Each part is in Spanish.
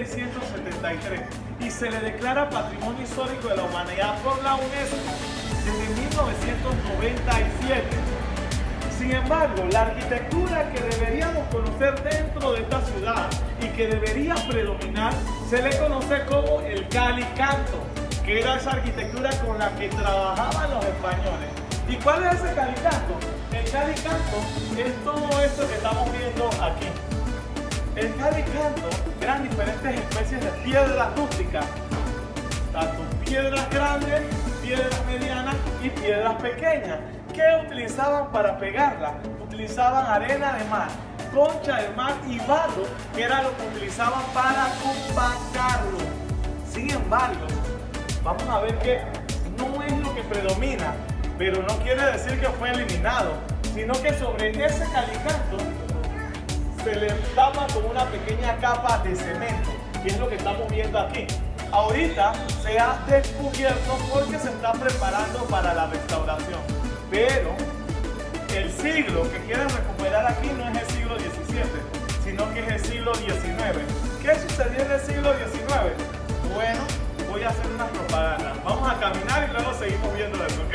1673 y se le declara Patrimonio Histórico de la Humanidad por la UNESCO desde 1997. Sin embargo, la arquitectura que deberíamos conocer dentro de esta ciudad y que debería predominar se le conoce como el calicanto, que era esa arquitectura con la que trabajaban los españoles. ¿Y cuál es ese calicanto? El calicanto es todo esto que estamos viendo aquí. El calicanto eran diferentes especies de piedras rústicas, tanto piedras grandes, piedras medianas y piedras pequeñas. ¿Qué utilizaban para pegarla? Utilizaban arena de mar, concha de mar y barro, que era lo que utilizaban para compactarlo. Sin embargo, vamos a ver que no es lo que predomina, pero no quiere decir que fue eliminado, sino que sobre ese calicanto se le tapa con una pequeña capa de cemento, que es lo que estamos viendo aquí. Ahorita se ha descubierto porque se está preparando para la restauración, pero el siglo que quieren recuperar aquí no es el siglo XVII, sino que es el siglo XIX. ¿Qué sucedió en el siglo XIX? Bueno, voy a hacer una propaganda. Vamos a caminar y luego seguimos viendo eso, ¿ok?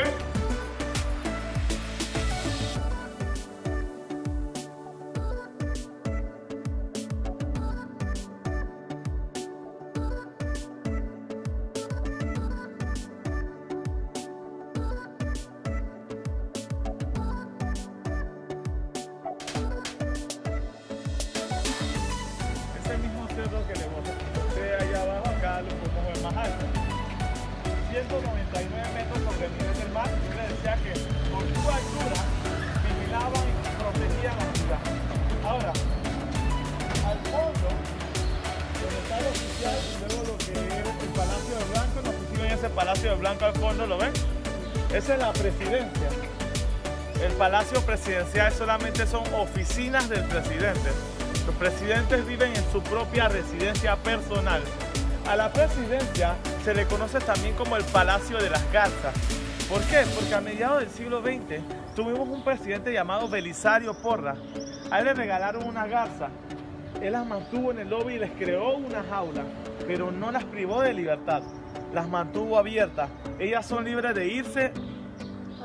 Que le mostré allá abajo, acá lo podemos ver más alto. 199 metros sobre el nivel del mar. Yo les decía que por su altura vigilaban y protegían la ciudad. Ahora, al fondo, donde está el oficial y luego lo que es el Palacio de Blanco, nos pusimos en ese Palacio de Blanco al fondo, ¿lo ven? Esa es la presidencia. El Palacio Presidencial solamente son oficinas del presidente. Los presidentes viven en su propia residencia personal. A la presidencia se le conoce también como el Palacio de las Garzas. ¿Por qué? Porque a mediados del siglo XX tuvimos un presidente llamado Belisario Porras. A él le regalaron una garza. Él las mantuvo en el lobby y les creó una jaula, pero no las privó de libertad. Las mantuvo abiertas. Ellas son libres de irse,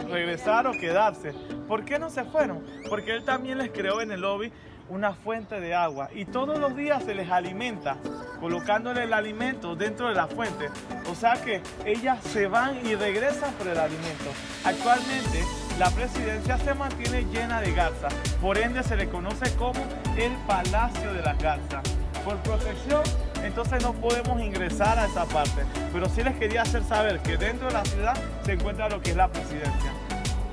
regresar o quedarse. ¿Por qué no se fueron? Porque él también les creó en el lobby una fuente de agua y todos los días se les alimenta colocándole el alimento dentro de la fuente, o sea que ellas se van y regresan por el alimento. Actualmente la presidencia se mantiene llena de garzas, por ende se le conoce como el Palacio de las Garzas. Por protección entonces no podemos ingresar a esa parte, pero sí les quería hacer saber que dentro de la ciudad se encuentra lo que es la presidencia.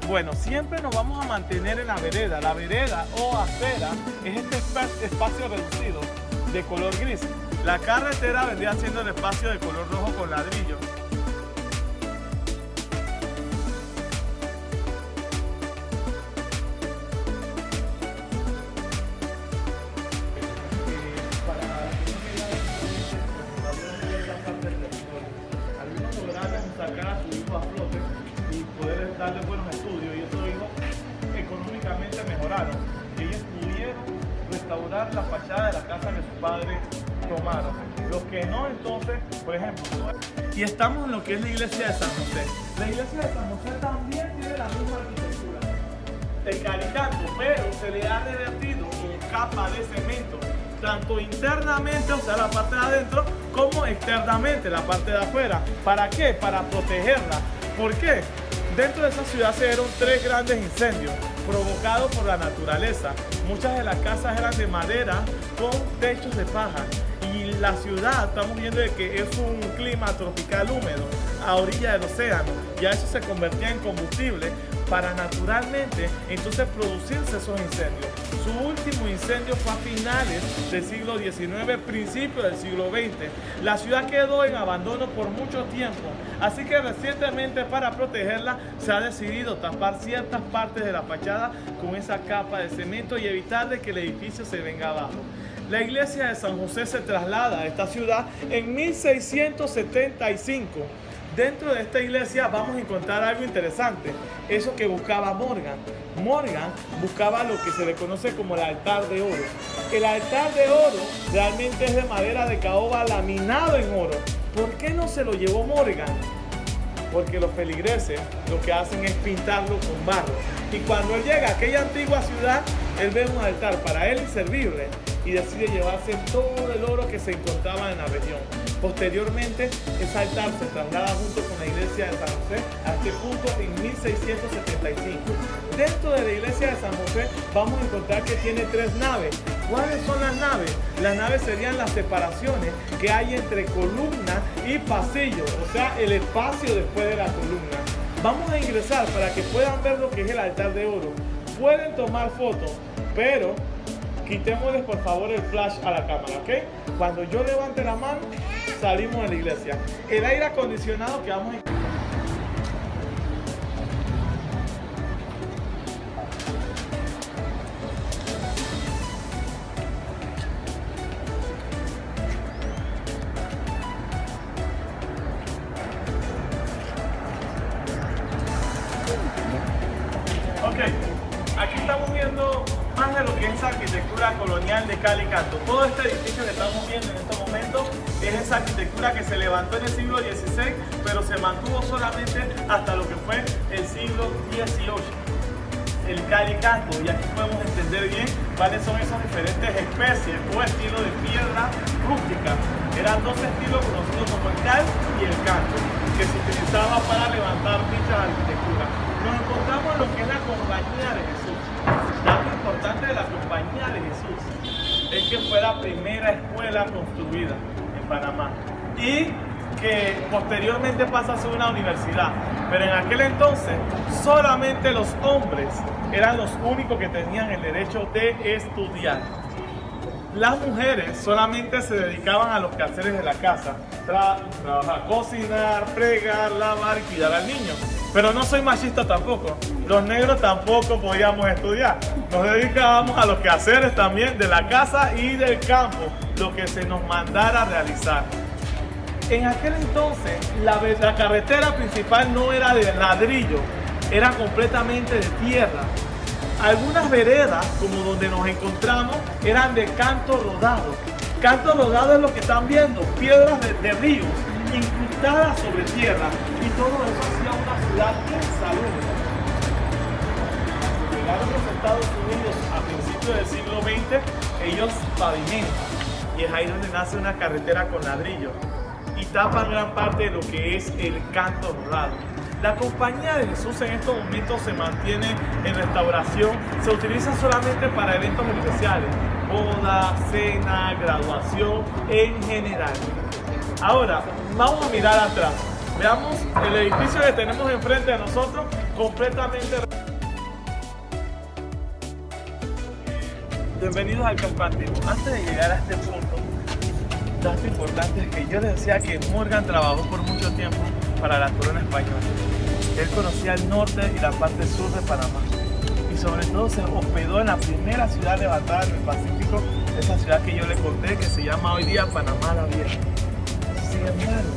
Bueno, siempre nos vamos a mantener en la vereda. La vereda o acera es este espacio reducido de color gris. La carretera vendría siendo el espacio de color rojo con ladrillo. Algunos lograron sacar a su hijo a flote y poder darle buenos estudios, y esos hijos económicamente mejoraron y ellos pudieron restaurar la fachada de la casa que sus padres tomaron. Los que no, entonces, por ejemplo, y estamos en lo que es la iglesia de San José. La iglesia de San José también tiene la misma arquitectura, el calicanto, pero se le ha revertido con capa de cemento, tanto internamente, o sea la parte de adentro, como externamente, la parte de afuera. ¿Para qué? Para protegerla. ¿Por qué? Dentro de esa ciudad se dieron 3 grandes incendios provocados por la naturaleza. Muchas de las casas eran de madera con techos de paja. Y la ciudad, estamos viendo de que es un clima tropical húmedo a orilla del océano. Ya eso se convertía en combustible para naturalmente entonces producirse esos incendios. Su último incendio fue a finales del siglo XIX, principios del siglo XX. La ciudad quedó en abandono por mucho tiempo, así que recientemente para protegerla se ha decidido tapar ciertas partes de la fachada con esa capa de cemento y evitar de que el edificio se venga abajo. La iglesia de San José se traslada a esta ciudad en 1675. Dentro de esta iglesia vamos a encontrar algo interesante, eso que buscaba Morgan. Morgan buscaba lo que se le conoce como el altar de oro. El altar de oro realmente es de madera de caoba laminado en oro. ¿Por qué no se lo llevó Morgan? Porque los feligreses lo que hacen es pintarlo con barro. Y cuando él llega a aquella antigua ciudad, él ve un altar para él inservible y decide llevarse todo el oro que se encontraba en la región. Posteriormente, ese altar se traslada junto con la iglesia de San José a este punto en 1675. Dentro de la iglesia de San José vamos a encontrar que tiene 3 naves. ¿Cuáles son las naves? Las naves serían las separaciones que hay entre columna y pasillo, o sea, el espacio después de la columna. Vamos a ingresar para que puedan ver lo que es el altar de oro. Pueden tomar fotos, pero quitémosles por favor el flash a la cámara, ¿ok? Cuando yo levante la mano, salimos de la iglesia. El aire acondicionado que vamos a... Ok, aquí estamos viendo más de lo que es esa arquitectura colonial de Cal y Canto. Todo este edificio que estamos viendo en estos momentos es esa arquitectura que se levantó en el siglo XVI, pero se mantuvo solamente hasta lo que fue el siglo XVIII. El Cal y Canto, y aquí podemos entender bien cuáles son esas diferentes especies o estilos de piedra rústica. Eran 2 estilos conocidos como el Cal y el Canto, que se utilizaba para levantar dicha arquitectura. Nos encontramos en lo que es la Compañía de Jesús. Dato importante de la Compañía de Jesús es que fue la primera escuela construida en Panamá y que posteriormente pasa a ser una universidad. Pero en aquel entonces solamente los hombres eran los únicos que tenían el derecho de estudiar. Las mujeres solamente se dedicaban a los quehaceres de la casa, trabajar, cocinar, fregar, lavar y cuidar al niño. Pero no soy machista tampoco. Los negros tampoco podíamos estudiar. Nos dedicábamos a los quehaceres también de la casa y del campo, lo que se nos mandara a realizar. En aquel entonces, la carretera principal no era de ladrillo, era completamente de tierra. Algunas veredas, como donde nos encontramos, eran de canto rodado. Canto rodado es lo que están viendo, piedras de ríos incrustadas sobre tierra, y todo eso hacía una ciudad insalubre. Llegaron los Estados Unidos a principios del siglo XX, ellos pavimentan, y es ahí donde nace una carretera con ladrillo y tapan gran parte de lo que es el canto rodado. La Compañía de Jesús en estos momentos se mantiene en restauración, se utiliza solamente para eventos especiales, boda, cena, graduación en general. Ahora, vamos a mirar atrás. Veamos el edificio que tenemos enfrente de nosotros, completamente... Bienvenidos al campo antiguo. Antes de llegar a este punto, dato importante es que yo les decía que Morgan trabajó por mucho tiempo para la corona española. Él conocía el norte y la parte sur de Panamá. Y sobre todo se hospedó en la primera ciudad levantada en el Pacífico, esa ciudad que yo le conté que se llama hoy día Panamá la Vieja. Sin embargo,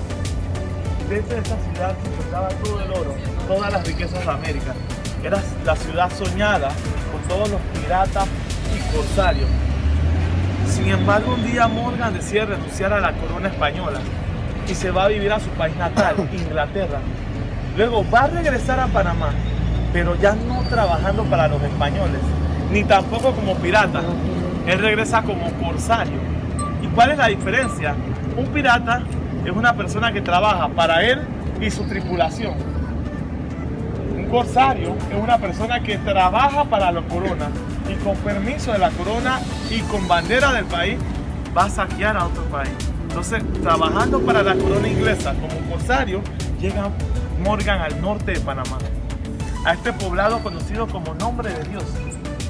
dentro de esta ciudad se encontraba todo el oro, todas las riquezas de América. Era la ciudad soñada por todos los piratas y corsarios. Sin embargo, un día Morgan decide renunciar a la corona española y se va a vivir a su país natal, Inglaterra. Luego va a regresar a Panamá, pero ya no trabajando para los españoles, ni tampoco como pirata. Él regresa como corsario. ¿Y cuál es la diferencia? Un pirata es una persona que trabaja para él y su tripulación. Un corsario es una persona que trabaja para la corona y con permiso de la corona y con bandera del país va a saquear a otro país. Entonces, trabajando para la corona inglesa como corsario, llega Morgan al norte de Panamá, a este poblado conocido como Nombre de Dios.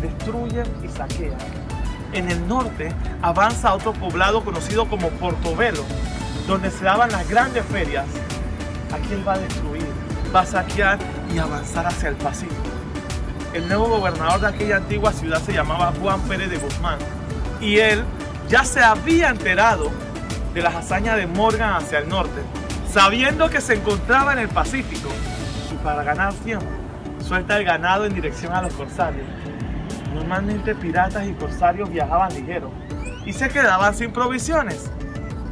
Destruyen y saquean. En el norte avanza a otro poblado conocido como Portobelo, donde se daban las grandes ferias. Aquí él va a destruir, va a saquear y avanzar hacia el Pacífico. El nuevo gobernador de aquella antigua ciudad se llamaba Juan Pérez de Guzmán, y él ya se había enterado de las hazañas de Morgan hacia el norte. sabiendo que se encontraba en el Pacífico, y para ganar tiempo, suelta el ganado en dirección a los corsarios. Normalmente piratas y corsarios viajaban ligeros y se quedaban sin provisiones,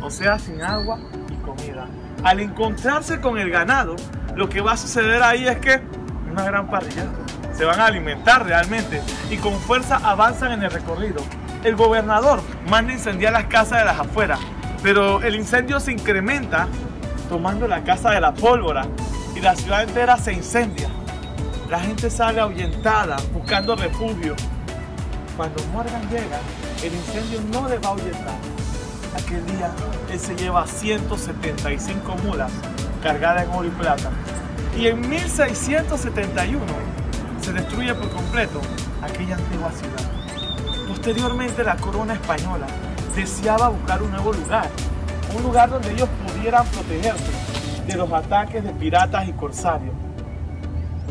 o sea, sin agua y comida. Al encontrarse con el ganado, lo que va a suceder ahí es que una gran parrilla, se van a alimentar realmente y con fuerza avanzan en el recorrido. El gobernador manda incendiar las casas de las afueras, pero el incendio se incrementa tomando la casa de la pólvora y la ciudad entera se incendia. La gente sale ahuyentada buscando refugio. Cuando Morgan llega, el incendio no le va a ahuyentar. Aquel día él se lleva 175 mulas cargadas en oro y plata. Y en 1671 se destruye por completo aquella antigua ciudad. Posteriormente la corona española deseaba buscar un nuevo lugar, un lugar donde ellos pudieran protegerse de los ataques de piratas y corsarios.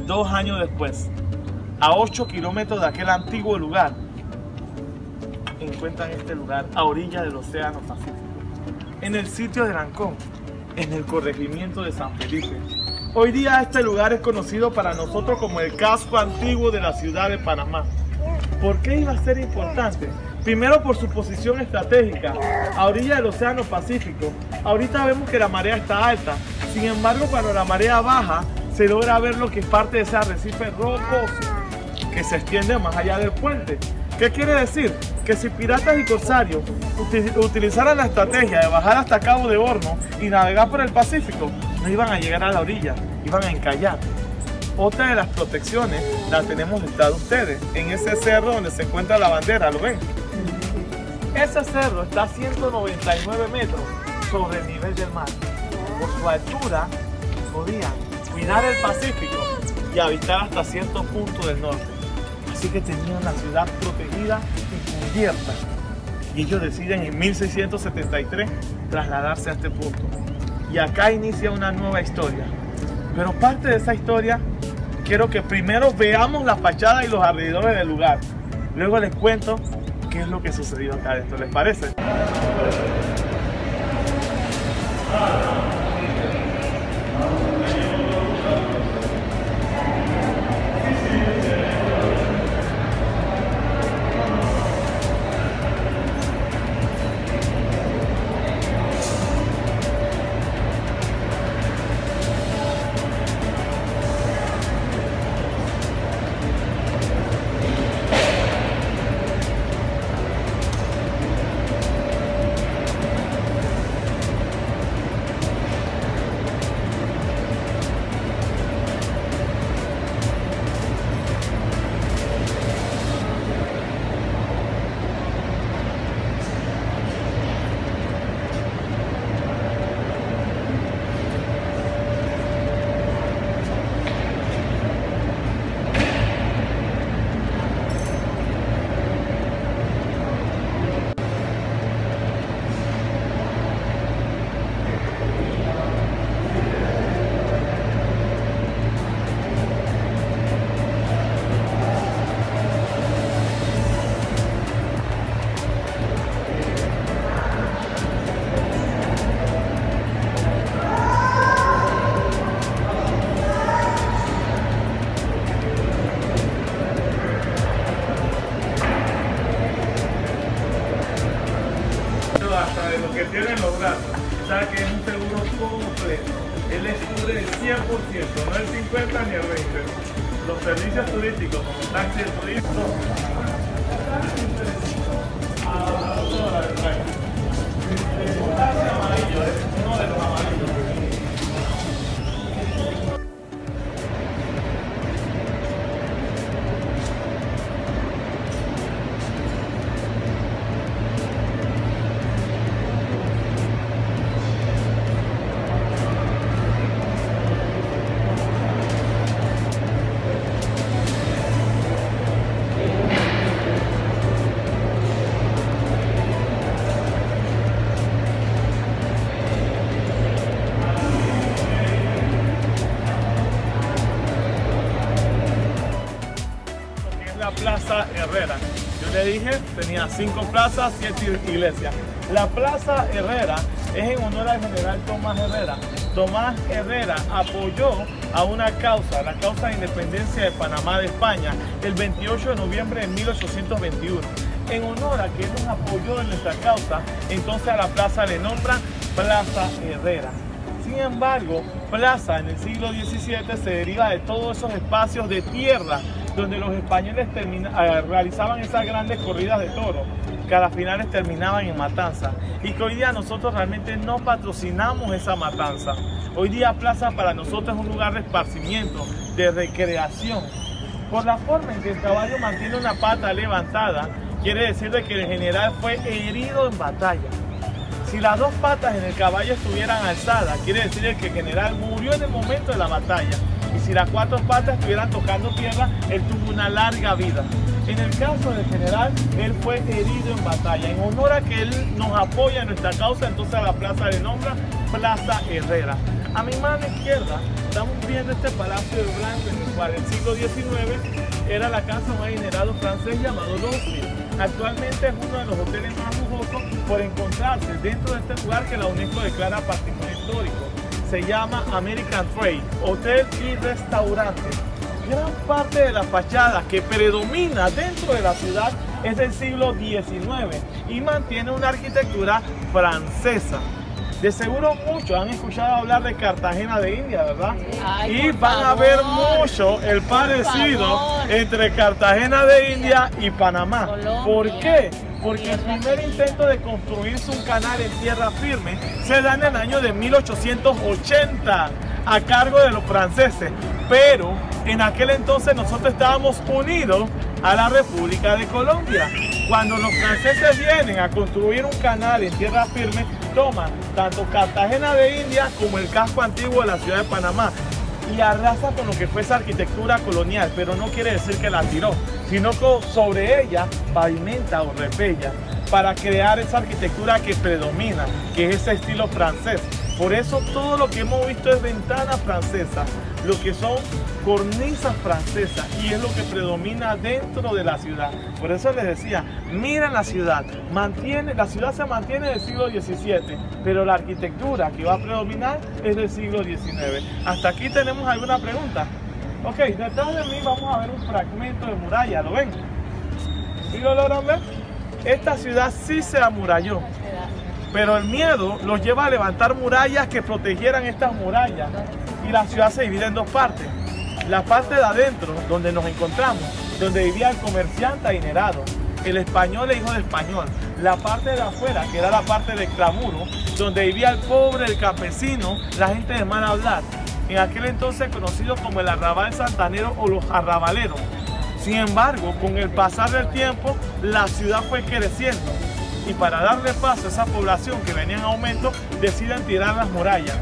2 años después, a 8 kilómetros de aquel antiguo lugar, encuentran este lugar a orilla del Océano Pacífico, en el sitio de Lancón, en el corregimiento de San Felipe. Hoy día este lugar es conocido para nosotros como el casco antiguo de la ciudad de Panamá. ¿Por qué iba a ser importante? Primero por su posición estratégica, a orilla del Océano Pacífico. Ahorita vemos que la marea está alta, sin embargo cuando la marea baja se logra ver lo que es parte de ese arrecife rocoso que se extiende más allá del puente. ¿Qué quiere decir? Que si piratas y corsarios utilizaran la estrategia de bajar hasta Cabo de Horno y navegar por el Pacífico, no iban a llegar a la orilla, iban a encallar. Otra de las protecciones la tenemos detrás de ustedes, en ese cerro donde se encuentra la bandera, ¿lo ven? Ese cerro está a 199 metros sobre el nivel del mar. Por su altura, podían cuidar el Pacífico y habitar hasta ciertos puntos del norte. Así que tenían la ciudad protegida y cubierta. Y ellos deciden en 1673 trasladarse a este punto. Y acá inicia una nueva historia. Pero parte de esa historia, quiero que primero veamos la fachada y los alrededores del lugar. Luego les cuento qué es lo que sucedió acá adentro. ¿Les parece? Hasta de lo que tienen los brazos, o sea que es un seguro completo. Él les cubre el 100%, no el 50 ni el 20. Los servicios turísticos como taxi de turismo, amarillo, es uno de los amarillos. Plaza Herrera. Yo le dije, tenía 5 plazas, 7 iglesias. La Plaza Herrera es en honor al general Tomás Herrera. Tomás Herrera apoyó a una causa, la causa de independencia de Panamá de España, el 28 de noviembre de 1821. En honor a que él nos apoyó en nuestra causa, entonces a la plaza le nombran Plaza Herrera. Sin embargo, plaza en el siglo XVII se deriva de todos esos espacios de tierra donde los españoles realizaban esas grandes corridas de toros, que a las finales terminaban en matanza, y que hoy día nosotros realmente no patrocinamos esa matanza. Hoy día plaza para nosotros es un lugar de esparcimiento, de recreación. Por la forma en que el caballo mantiene una pata levantada, quiere decir de que el general fue herido en batalla. Si las dos patas en el caballo estuvieran alzadas, quiere decir que el general murió en el momento de la batalla. Y si las cuatro patas estuvieran tocando tierra, él tuvo una larga vida. En el caso del general, él fue herido en batalla. En honor a que él nos apoya en nuestra causa, entonces a la plaza le nombra Plaza Herrera. A mi mano izquierda estamos viendo este Palacio de Blanco, en el cual en el siglo XIX era la casa de un adinerado francés llamado Louvre. Actualmente es uno de los hoteles más lujosos por encontrarse dentro de este lugar que la UNESCO declara patrimonio histórico. Se llama American Trade, hotel y restaurante. Gran parte de la fachada que predomina dentro de la ciudad es del siglo XIX y mantiene una arquitectura francesa. De seguro muchos han escuchado hablar de Cartagena de India, ¿verdad? Ay, y van a ver mucho el parecido entre Cartagena de India y Panamá. Colombia. ¿Por qué? Porque el primer intento de construirse un canal en tierra firme se da en el año de 1880 a cargo de los franceses. Pero en aquel entonces nosotros estábamos unidos a la República de Colombia. Cuando los franceses vienen a construir un canal en tierra firme, toman tanto Cartagena de India como el casco antiguo de la ciudad de Panamá y arrasa con lo que fue esa arquitectura colonial, pero no quiere decir que la tiró, sino que sobre ella pavimenta o repella para crear esa arquitectura que predomina, que es ese estilo francés. Por eso todo lo que hemos visto es ventana francesa, lo que son cornisas francesas, y es lo que predomina dentro de la ciudad. Por eso les decía, miren la ciudad se mantiene del siglo XVII, pero la arquitectura que va a predominar es del siglo XIX. ¿Hasta aquí tenemos alguna pregunta? Ok, detrás de mí vamos a ver un fragmento de muralla, ¿lo ven? ¿Sí lo logran ver? Esta ciudad sí se amuralló, pero el miedo los lleva a levantar murallas que protegieran estas murallas, y la ciudad se divide en dos partes. La parte de adentro, donde nos encontramos, donde vivía el comerciante adinerado, el español e hijo de español. La parte de afuera, que era la parte de extramuro, donde vivía el pobre, el campesino, la gente de mal hablar. En aquel entonces conocido como el arrabal santanero o los arrabaleros. Sin embargo, con el pasar del tiempo, la ciudad fue creciendo. Y para darle paso a esa población que venía en aumento, deciden tirar las murallas.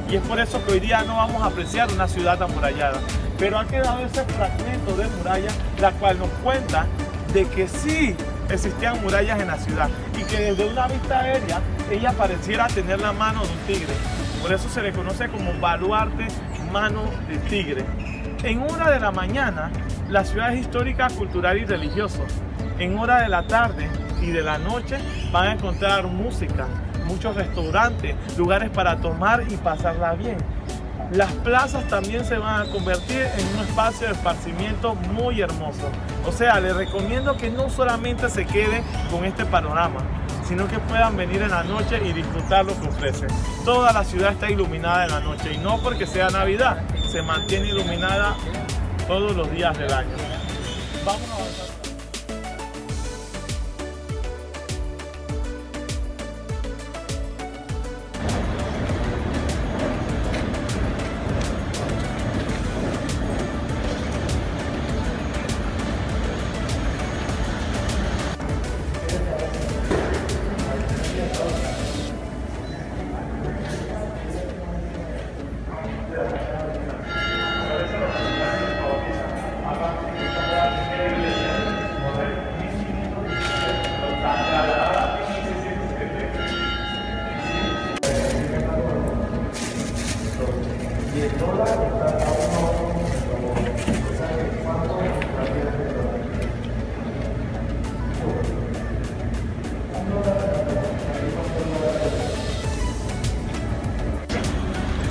Y es por eso que hoy día no vamos a apreciar una ciudad amurallada. Pero ha quedado ese fragmento de muralla, la cual nos cuenta de que sí existían murallas en la ciudad y que desde una vista aérea ella pareciera tener la mano de un tigre. Por eso se le conoce como baluarte mano de tigre. En hora de la mañana, la ciudad es histórica, cultural y religiosa. En hora de la tarde y de la noche van a encontrar música, muchos restaurantes, lugares para tomar y pasarla bien. Las plazas también se van a convertir en un espacio de esparcimiento muy hermoso. O sea, les recomiendo que no solamente se queden con este panorama, sino que puedan venir en la noche y disfrutar lo que ofrece. Toda la ciudad está iluminada en la noche, y no porque sea Navidad, se mantiene iluminada todos los días del año. Vamos a avanzar.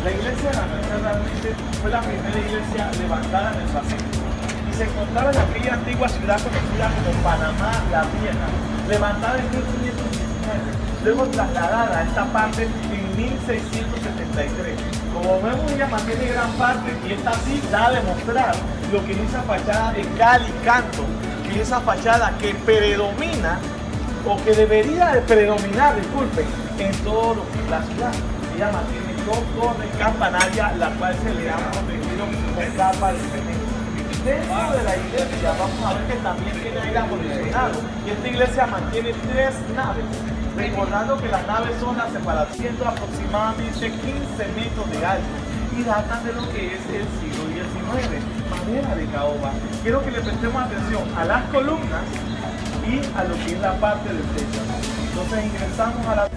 La iglesia de la Merced realmente fue la primera iglesia levantada en el Pacífico y se encontraba en aquella antigua ciudad conocida como Panamá la Vieja, levantada en 1519, luego trasladada a esta parte en 1673. Como vemos, ella mantiene gran parte y esta sí da a demostrar lo que es esa fachada de cal y canto, que es esa fachada que predomina o que debería de predominar, disculpen, en todo lo que es la ciudad. Ella mantiene dos torres campanaria, la cual se le ha protegido con capa de cemento. Dentro de la iglesia vamos a ver que también tiene aire acondicionado y esta iglesia mantiene 3 naves. Recordando que las naves son la separación de aproximadamente 15 metros de alto y datan de lo que es el siglo XIX, madera de caoba. Quiero que le prestemos atención a las columnas y a lo que es la parte del techo. Entonces ingresamos a la...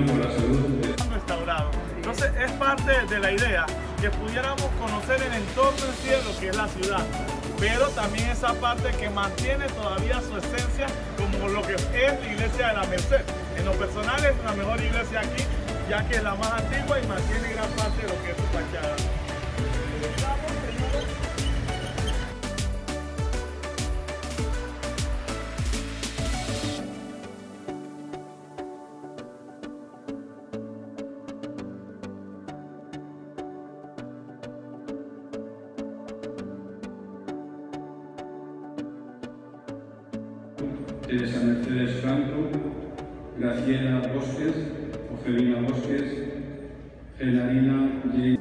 Por la salud. Restaurado. Entonces es parte de la idea que pudiéramos conocer el entorno en sí de lo que es la ciudad, pero también esa parte que mantiene todavía su esencia como lo que es la iglesia de la Merced. En lo personal es la mejor iglesia aquí, ya que es la más antigua y mantiene gran parte de lo que es su fachada. Teresa Mercedes Franco, Graciela Bosques, Ofelina Bosques, Genarina J.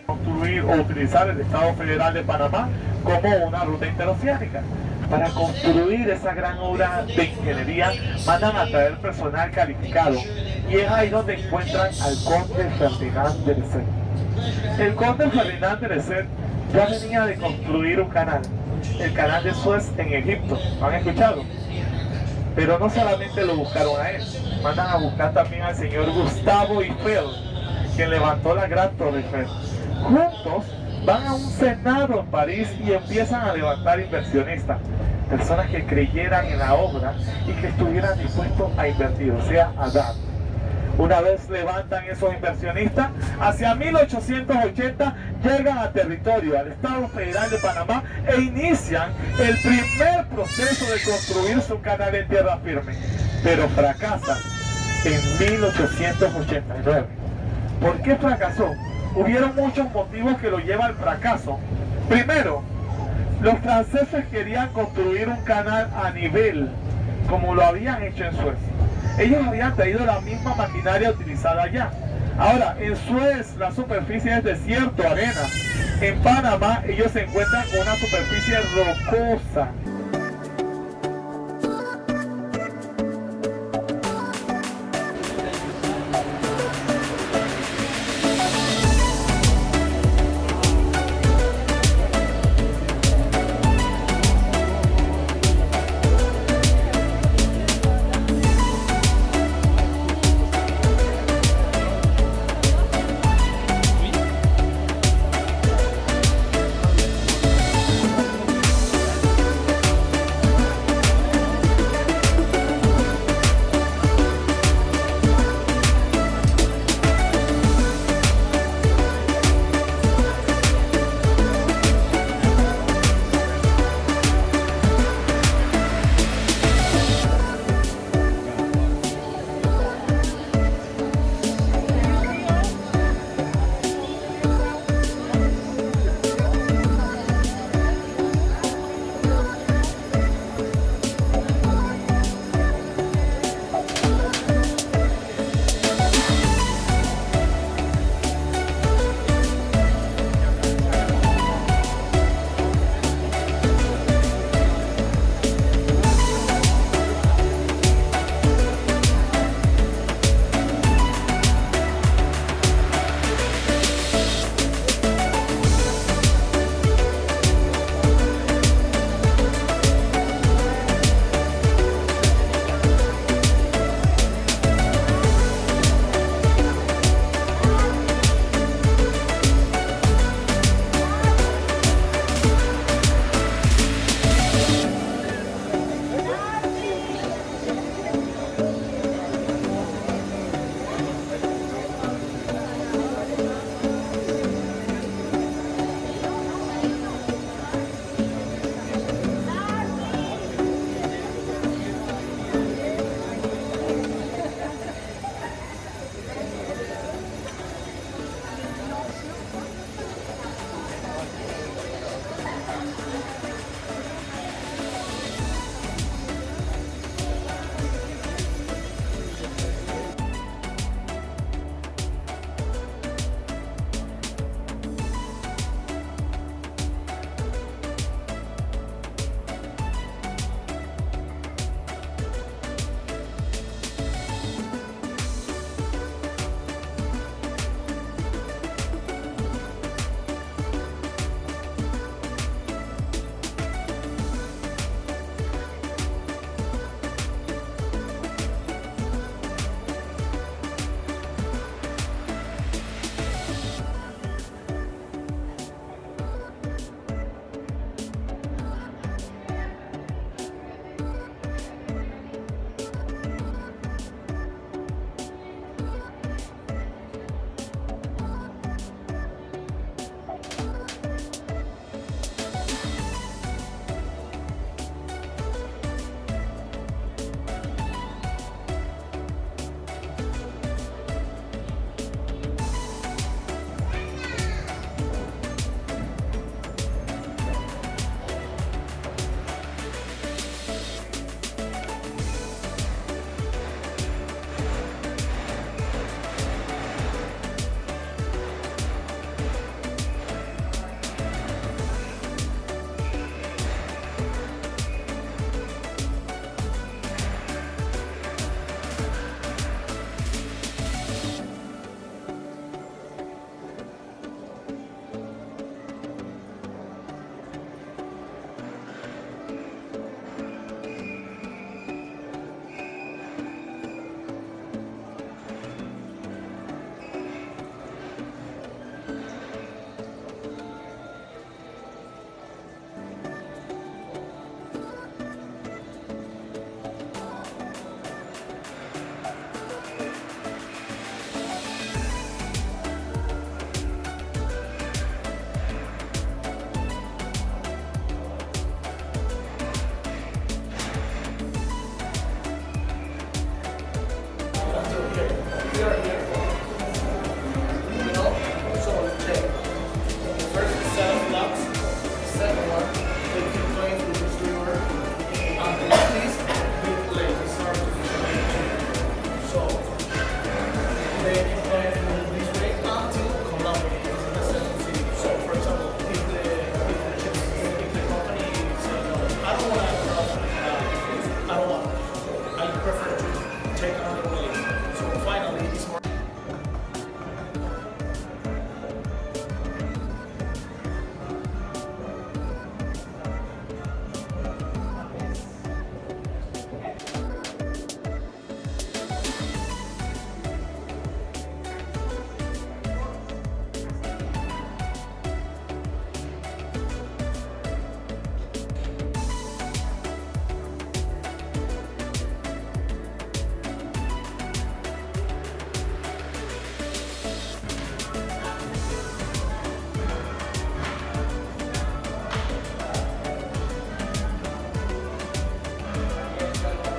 Construir o utilizar el Estado Federal de Panamá como una ruta interoceánica. Para construir esa gran obra de ingeniería mandan a traer personal calificado y es ahí donde encuentran al conde Ferdinand de Lesseps. El conde Ferdinand de Lesseps ya venía de construir un canal, el canal de Suez en Egipto, ¿lo han escuchado? Pero no solamente lo buscaron a él, mandan a buscar también al señor Gustavo Eiffel, quien levantó la gran Torre Eiffel. Juntos van a un senado en París y empiezan a levantar inversionistas, personas que creyeran en la obra y que estuvieran dispuestos a invertir, o sea, a dar. Una vez levantan esos inversionistas, hacia 1880 llegan a territorio, al Estado Federal de Panamá e inician el primer proceso de construir su canal en tierra firme, pero fracasan en 1889. ¿Por qué fracasó? Hubieron muchos motivos que lo llevan al fracaso. Primero, los franceses querían construir un canal a nivel, como lo habían hecho en Suez. Ellos habían traído la misma maquinaria utilizada allá. Ahora, en Suez la superficie es desierto, arena. En Panamá ellos se encuentran con una superficie rocosa.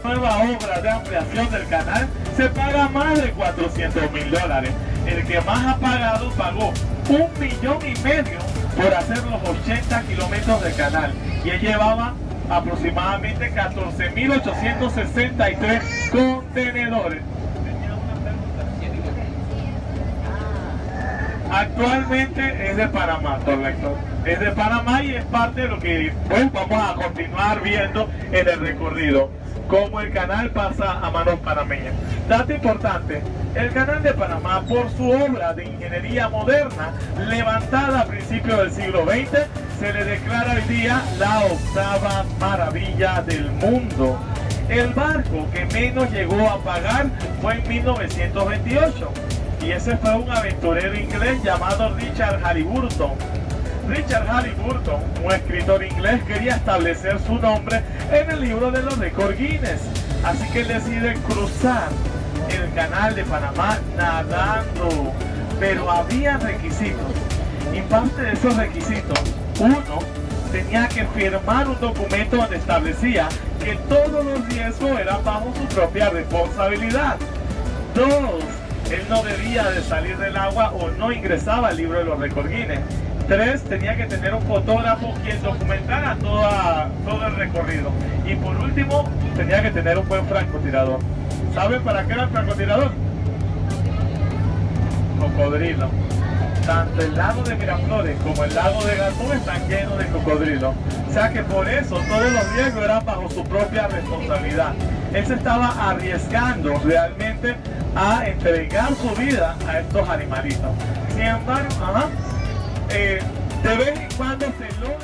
nueva obra de ampliación del canal se paga más de $400.000. El que más ha pagado pagó $1,5 millones por hacer los 80 kilómetros de canal y él llevaba aproximadamente 14.863 contenedores. Actualmente es de Panamá, correcto. Es de Panamá y es parte de lo que pues, vamos a continuar viendo en el recorrido, cómo el canal pasa a manos panameñas. Dato importante, el canal de Panamá, por su obra de ingeniería moderna, levantada a principios del siglo XX, se le declara hoy día la 8ª maravilla del mundo. El barco que menos llegó a pagar fue en 1928. Y ese fue un aventurero inglés llamado Richard Halliburton. Richard Halliburton, un escritor inglés, quería establecer su nombre en el libro de los récords Guinness. Así que él decide cruzar el canal de Panamá nadando. Pero había requisitos. Y parte de esos requisitos, uno, tenía que firmar un documento donde establecía que todos los riesgos eran bajo su propia responsabilidad. Dos, él no debía de salir del agua o no ingresaba al libro de los récords Guinness. 3, tenía que tener un fotógrafo quien documentara todo el recorrido. Y por último, tenía que tener un buen francotirador. ¿Saben para qué era el francotirador? Cocodrilo. Tanto el lago de Miraflores como el lago de Gatún están llenos de cocodrilos. O sea que por eso todos los riesgos eran bajo su propia responsabilidad. Él se estaba arriesgando realmente a entregar su vida a estos animalitos. Sin embargo, de vez en cuando se logra